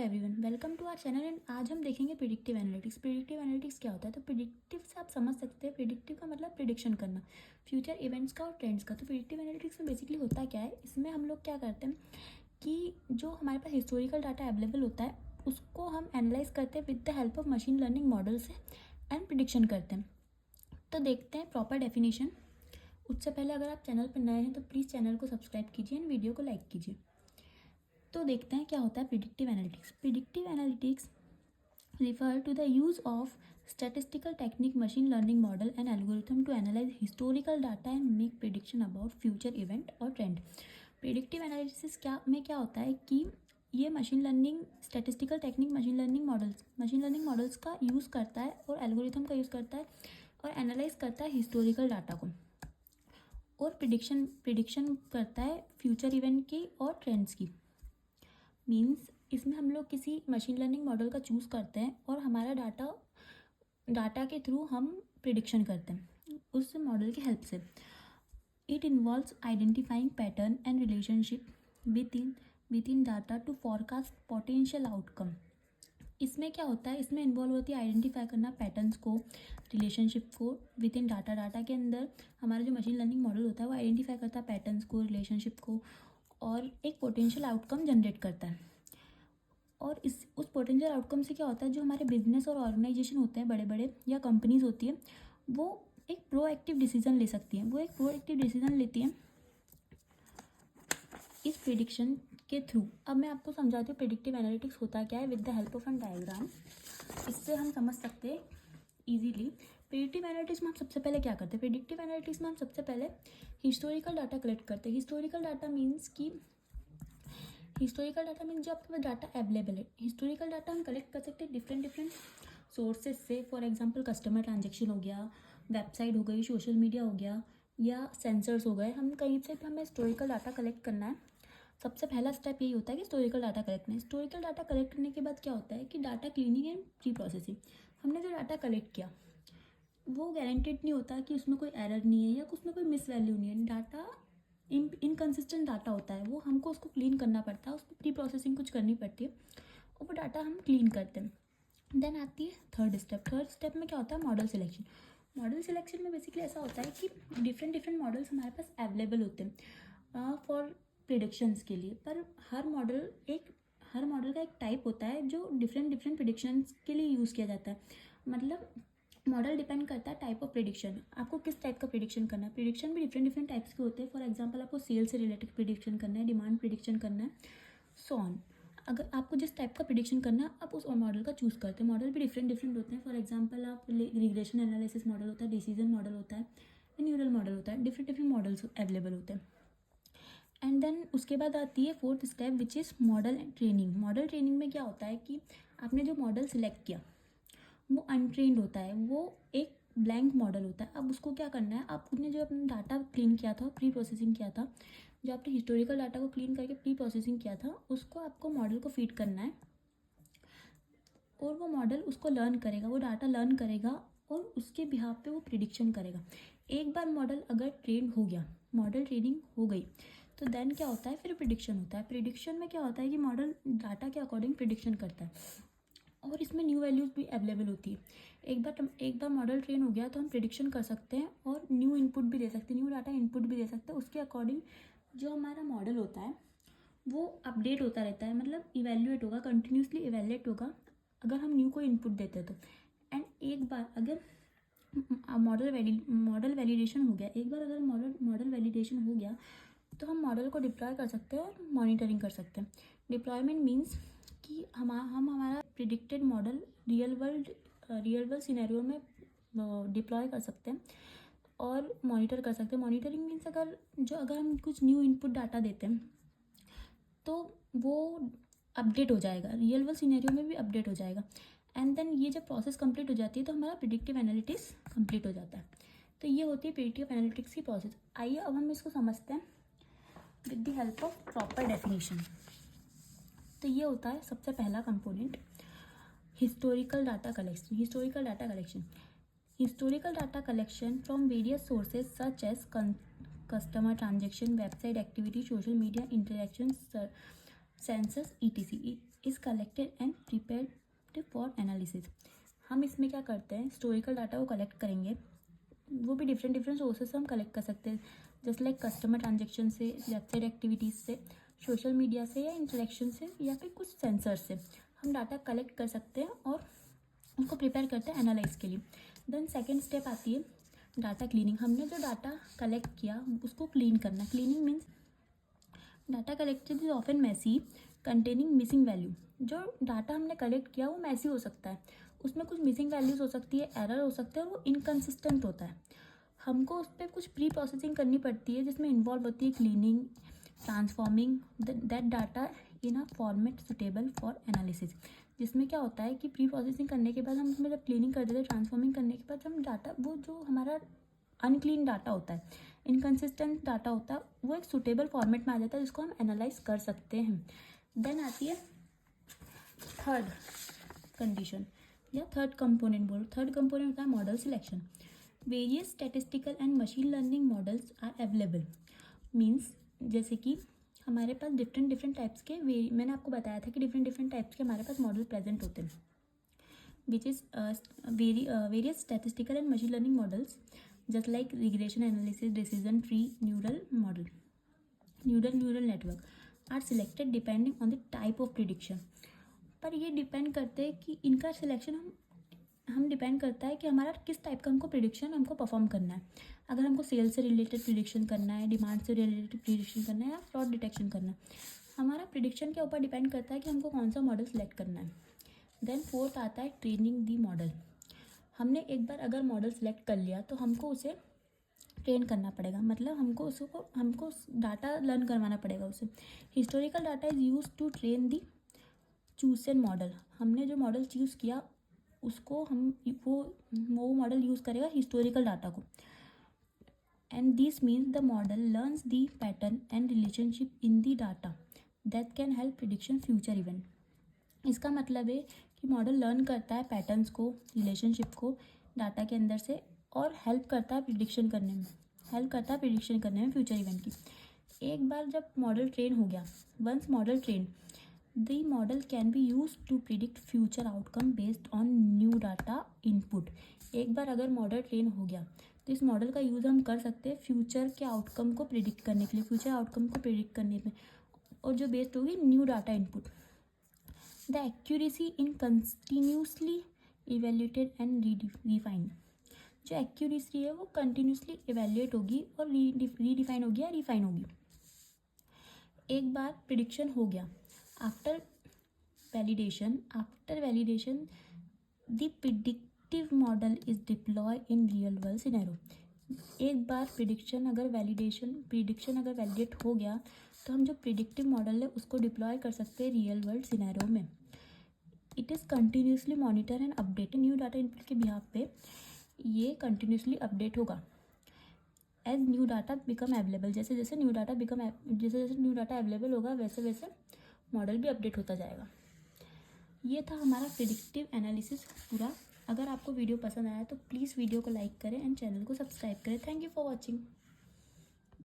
Everyone, welcome to our channel. And आज हम देखेंगे प्रिडिक्टिव एनालिटिक्स। प्रिडिक्टिव एनालिटिक्स क्या होता है? तो प्रिडिक्टिव से आप समझ सकते हैं, प्रिडिक्टिव का मतलब प्रिडिक्शन करना फ्यूचर इवेंट्स का और ट्रेंड्स का। तो प्रिडिक्टिव एनालिटिक्स में बेसिकली होता क्या है, इसमें हम लोग क्या करते हैं कि जो हमारे पास हिस्टोरिकल डाटा अवेलेबल होता है उसको हम एनालाइज करते हैं with the help of machine learning model से एंड प्रिडिक्शन करते हैं। तो देखते हैं प्रॉपर डेफिनेशन। उससे पहले अगर आप चैनल पर नए हैं तो प्लीज़ चैनल को सब्सक्राइब कीजिए एंड वीडियो को लाइक कीजिए। तो देखते हैं क्या होता है predictive analytics. Predictive analytics refer to the use of statistical technique, machine learning model and algorithm to analyse historical data and make prediction about future event और ट्रेंड। प्रिडिक्टिव एनालिसिस क्या होता है कि ये machine learning statistical technique, machine learning models का use करता है और एल्गोरिथम का यूज़ करता है और एनालाइज करता है हिस्टोरिकल डाटा को और प्रिडिक्शन करता है फ्यूचर इवेंट की और ट्रेंड्स की। मीन्स इसमें हम लोग किसी मशीन लर्निंग मॉडल का चूज़ करते हैं और हमारा डाटा के थ्रू हम प्रिडिक्शन करते हैं उस मॉडल की हेल्प से। It involves identifying pattern and relationship with in data to forecast potential outcome. इसमें क्या होता है, इसमें इन्वॉल्व होती है आइडेंटिफाई करना पैटर्न्स को, रिलेशनशिप को विद इन डाटा के अंदर हमारा जो मशीन लर्निंग मॉडल होता है वो आइडेंटिफाई करता है पैटर्न्स को, रिलेशनशिप को और एक पोटेंशियल आउटकम जनरेट करता है। और उस पोटेंशियल आउटकम से क्या होता है, जो हमारे बिजनेस और ऑर्गेनाइजेशन होते हैं, बड़े बड़े या कंपनीज होती है, वो एक प्रोएक्टिव डिसीजन ले सकती हैं। वो एक प्रोएक्टिव डिसीजन लेती हैं इस प्रिडिक्शन के थ्रू। अब मैं आपको समझाती हूँ प्रिडिक्टिव एनालिटिक्स होता क्या है with the help of an diagram. इससे हम समझ सकते हैं ईजीली। प्रिडिक्टिव एनालिटिक्स में हम सबसे पहले क्या करते हैं, प्रिडिक्टिव एनालिटिक्स में हम सबसे पहले हिस्टोरिकल डाटा कलेक्ट करते हैं। हिस्टोरिकल डाटा मीन्स जो आपके पास डाटा अवेलेबल है। हिस्टोरिकल डाटा हम कलेक्ट कर सकते हैं डिफरेंट सोर्सेज से। फॉर एग्जांपल कस्टमर ट्रांजेक्शन हो गया, वेबसाइट हो गई, सोशल मीडिया हो गया या सेंसर्स हो गए। हम कहीं से भी हमें हिस्टोरिकल डाटा कलेक्ट करना है। सबसे पहला स्टेप यही होता है कि हिस्टोरिकल डाटा कलेक्ट करना है। हिस्टोरिकल डाटा कलेक्ट करने के बाद क्या होता है कि data cleaning and pre processing. हमने जो डाटा कलेक्ट किया वो गारंटेड नहीं होता कि उसमें कोई एरर नहीं है या उसमें कोई मिस वैल्यू नहीं है। डाटा इनकन्सिस्टेंट डाटा होता है, वो हमको उसको क्लीन करना पड़ता है, उसमें प्री प्रोसेसिंग कुछ करनी पड़ती है और वो डाटा हम क्लीन करते हैं। देन आती है थर्ड स्टेप में क्या होता है, मॉडल सिलेक्शन। मॉडल सिलेक्शन में बेसिकली ऐसा होता है कि डिफरेंट मॉडल्स हमारे पास अवेलेबल होते हैं फॉर प्रिडिक्शंस के लिए। पर हर मॉडल का एक टाइप होता है जो डिफरेंट प्रिडिक्शंस के लिए यूज़ किया जाता है। मतलब मॉडल डिपेंड करता है टाइप ऑफ प्रिडिक्शन, आपको किस टाइप का प्रिडिक्शन करना है। प्रिडिक्शन भी डिफरेंट टाइप्स के होते हैं। फॉर एग्जांपल आपको सेल से रिलेटेड प्रिडिक्शन करना है, डिमांड प्रिडिक्शन करना है, सो ऑन। अगर आपको जिस टाइप का प्रिडिक्शन करना है आप उस मॉडल का चूज़ करते हैं। मॉडल भी डिफरेंट होते हैं। फॉर एग्जांपल आप रिग्रेशन एनालिसिस मॉडल होता है, डिसीजन मॉडल होता है, न्यूरल मॉडल होता है। डिफरेंट मॉडल्स अवेलेबल होते हैं। एंड देन उसके बाद आती है fourth step which is model training. Model training में क्या होता है कि आपने जो मॉडल सिलेक्ट किया वो अनट्रेंड होता है, वो एक ब्लैंक मॉडल होता है। अब उसको क्या करना है, आपने जो अपना डाटा क्लीन किया था, प्री प्रोसेसिंग किया था, जो आपने हिस्टोरिकल डाटा को क्लीन करके प्री प्रोसेसिंग किया था, उसको आपको मॉडल को फीड करना है और वो मॉडल उसको लर्न करेगा, वो डाटा लर्न करेगा और उसके बिहाफ पे वो प्रिडिक्शन करेगा। एक बार मॉडल अगर ट्रेन हो गया, मॉडल ट्रेनिंग हो गई, तो देन क्या होता है, फिर प्रिडिक्शन होता है। प्रिडिक्शन में क्या होता है कि मॉडल डाटा के अकॉर्डिंग प्रिडिक्शन करता है और इसमें न्यू वैल्यूज़ भी अवेलेबल होती है। एक बार मॉडल ट्रेन हो गया तो हम प्रिडिक्शन कर सकते हैं और न्यू इनपुट भी दे सकते हैं, न्यू डाटा इनपुट भी दे सकते हैं। उसके अकॉर्डिंग जो हमारा मॉडल होता है वो अपडेट होता रहता है, मतलब इवेल्युएट होगा, कंटिन्यूसली इवेल्युएट होगा अगर हम न्यू कोई इनपुट देते हैं तो। एंड एक बार अगर मॉडल वैलिडेशन हो गया, एक बार अगर मॉडल वैलिडेशन हो गया तो हम मॉडल को डिप्लॉय कर सकते हैं और मॉनिटरिंग कर सकते हैं। डिप्लॉयमेंट मीन्स कि हम हमारा predicted model real world scenario में डिप्लॉय कर सकते हैं और मॉनिटर कर सकते हैं। मॉनिटरिंग मीन्स अगर हम कुछ न्यू इनपुट डाटा देते हैं तो वो अपडेट हो जाएगा, रियल वर्ल्ड सिनेरियो में भी अपडेट हो जाएगा। एंड देन ये जब प्रोसेस कंप्लीट हो जाती है तो हमारा प्रिडिक्टिव एनालिटिक्स कंप्लीट हो जाता है। तो ये होती है प्रिडिक्टिव एनालिटिक्स की प्रोसेस। आइए अब हम इसको समझते हैं with the help of proper definition. तो ये होता है सबसे पहला component, historical data collection from various sources such as customer transaction, website activity, social media interaction, sensors, etc. Is collected and prepared for analysis. हम इसमें क्या करते हैं, हिस्टोरिकल डाटा को कलेक्ट करेंगे, वो भी डिफरेंट डिफरेंट सोर्सेस से हम कलेक्ट कर सकते हैं, जस्ट लाइक कस्टमर ट्रांजेक्शन से, वेबसाइट एक्टिविटीज़ से, सोशल मीडिया से या इंटरेक्शन से, या फिर कुछ सेंसर से हम डाटा कलेक्ट कर सकते हैं और उसको प्रिपेयर करते हैं एनालाइज के लिए। देन सेकेंड स्टेप आती है डाटा क्लीनिंग। हमने जो डाटा कलेक्ट किया उसको क्लीन करना। Cleaning means data collected is often messy containing missing value. जो डाटा हमने कलेक्ट किया वो मैसी हो सकता है, उसमें कुछ मिसिंग वैल्यूज़ हो सकती है, एरर हो सकते हैं और वो इनकन्सिस्टेंट होता है। हमको उस पर कुछ प्री प्रोसेसिंग करनी पड़ती है जिसमें इन्वॉल्व होती है cleaning, transforming that data in a format suitable for analysis. जिसमें क्या होता है कि प्री प्रोसेसिंग करने के बाद हम उसमें जब क्लीनिंग कर देते हैं, ट्रांसफॉर्मिंग करने के बाद हम डाटा, वो जो हमारा अनक्लीन डाटा होता है, इनकन्सिस्टेंट डाटा होता है, वो एक सुटेबल फॉर्मेट में आ जाता है जिसको हम एनालाइज कर सकते हैं। देन आती है थर्ड कंडीशन या थर्ड कंपोनेंट। बोलो थर्ड कंपोनेंट होता है model selection. Various statistical and machine learning models are available. Means जैसे कि हमारे पास डिफरेंट डिफरेंट टाइप्स के, मैंने आपको बताया था कि डिफरेंट डिफरेंट टाइप्स के हमारे पास मॉडल प्रेजेंट होते हैं, which is various statistical and machine learning models just like regression analysis, decision tree, neural model, neural network are selected depending on the type of prediction. पर ये depend करते हैं कि इनका सिलेक्शन हम डिपेंड करता है कि हमारा किस टाइप का हमको प्रिडिक्शन हमको परफॉर्म करना है। अगर हमको सेल से रिलेटेड प्रिडिक्शन करना है, डिमांड से रिलेटेड प्रिडिक्शन करना है, या फ्रॉड डिटेक्शन करना है, हमारा प्रिडिक्शन के ऊपर डिपेंड करता है कि हमको कौन सा मॉडल सेलेक्ट करना है। देन फोर्थ आता है ट्रेनिंग दी मॉडल। हमने एक बार अगर मॉडल सेलेक्ट कर लिया तो हमको उसे ट्रेन करना पड़ेगा, मतलब हमको डाटा लर्न करवाना पड़ेगा उसे। Historical data is use to train the chosen model. हमने जो मॉडल चूज़ किया उसको वो मॉडल यूज़ करेगा हिस्टोरिकल डाटा को। And this means the model learns the pattern and relationship in the data that can help prediction future event. इसका मतलब है कि मॉडल लर्न करता है पैटर्न्स को, रिलेशनशिप को डाटा के अंदर से, और हेल्प करता है प्रिडिक्शन करने में फ्यूचर इवेंट की। एक बार जब मॉडल ट्रेन हो गया, once model train, the model can be use to predict future outcome based on new data input. एक बार अगर मॉडल ट्रेन हो गया तो इस मॉडल का यूज़ हम कर सकते हैं फ्यूचर के आउटकम को प्रिडिक्ट करने के लिए, और जो बेस्ड होगी new data input. The accuracy in continuously evaluated and refined. जो एक्यूरेसी है वो कंटिन्यूसली इवेल्यूएट होगी और रीडिफाइन होगी या रिफाइन होगी। एक बार प्रिडिक्शन हो गया, after validation the predictive model is deploy in real world scenario. एक बार प्रिडिक्शन अगर वैलिडेट हो गया तो हम जो प्रिडिक्टिव मॉडल है उसको डिप्लॉय कर सकते हैं रियल वर्ल्ड सिनेरियो में। It is continuously monitor and update. New data input के बिहाफ पे ये कंटिन्यूसली अपडेट होगा as new data become available. जैसे जैसे न्यू डाटा अवेलेबल होगा वैसे वैसे मॉडल भी अपडेट होता जाएगा। ये था हमारा प्रिडिक्टिव एनालिसिस पूरा। अगर आपको वीडियो पसंद आया तो प्लीज़ वीडियो को लाइक करें एंड चैनल को सब्सक्राइब करें। Thank you for watching.